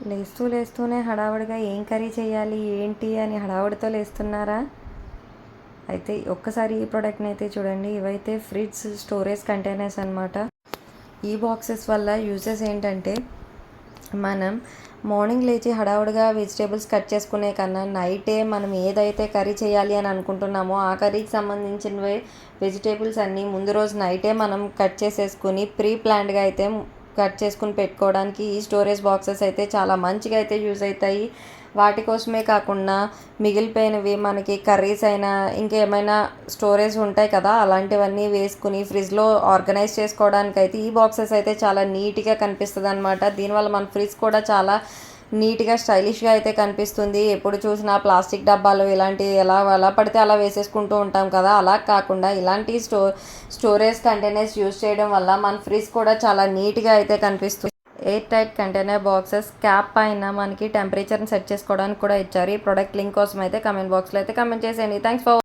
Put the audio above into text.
లేస్తూనే హడావుడిగా ఏం కర్రీ చేయాలి ఏంటి అని హడావుడితో లేస్తున్నారా? అయితే ఒక్కసారి ఈ ప్రోడక్ట్ని అయితే చూడండి. ఇవైతే ఫ్రిడ్జ్ స్టోరేజ్ కంటైనర్స్ అనమాట. ఈ బాక్సెస్ వల్ల యూజెస్ ఏంటంటే, మనం మార్నింగ్ లేచి హడావుడిగా వెజిటేబుల్స్ కట్ చేసుకునే కన్నా నైటే మనం ఏదైతే కర్రీ చేయాలి అని అనుకుంటున్నామో ఆ కర్రీకి సంబంధించినవి వెజిటేబుల్స్ అన్నీ ముందు రోజు నైటే మనం కట్ చేసేసుకుని ప్రీ ప్లాన్డ్గా అయితే కట్ చేసుకుని పెట్టుకోవడానికి ఈ స్టోరేజ్ బాక్సెస్ అయితే చాలా మంచిగా అయితే యూజ్ అవుతాయి. వాటి కోసమే కాకుండా మిగిలిపోయినవి మనకి కర్రీస్ అయినా ఇంకేమైనా స్టోరేజ్ ఉంటాయి కదా, అలాంటివన్నీ వేసుకుని ఫ్రిడ్జ్లో ఆర్గనైజ్ చేసుకోవడానికి అయితే ఈ బాక్సెస్ అయితే చాలా నీట్గా కనిపిస్తుంది అనమాట. దీనివల్ల మన ఫ్రిడ్జ్ కూడా చాలా నీట్గా స్టైలిష్గా అయితే కనిపిస్తుంది. ఎప్పుడు చూసినా ప్లాస్టిక్ డబ్బాలు ఇలాంటివి ఎలా పడితే అలా వేసేసుకుంటూ ఉంటాం కదా, అలా కాకుండా ఇలాంటి స్టోరేజ్ కంటైనర్స్ యూజ్ చేయడం వల్ల మన ఫ్రిడ్జ్ కూడా చాలా నీట్గా అయితే కనిపిస్తుంది. Air tight container boxes cap పైన మనకి టెంపరేచర్ని సెట్ చేసుకోవడానికి కూడా ఇచ్చారు. ఈ ప్రోడక్ట్ లింక్ కోసం అయితే కమెంట్ బాక్స్లో అయితే కమెంట్ చేసేయండి. Thanks for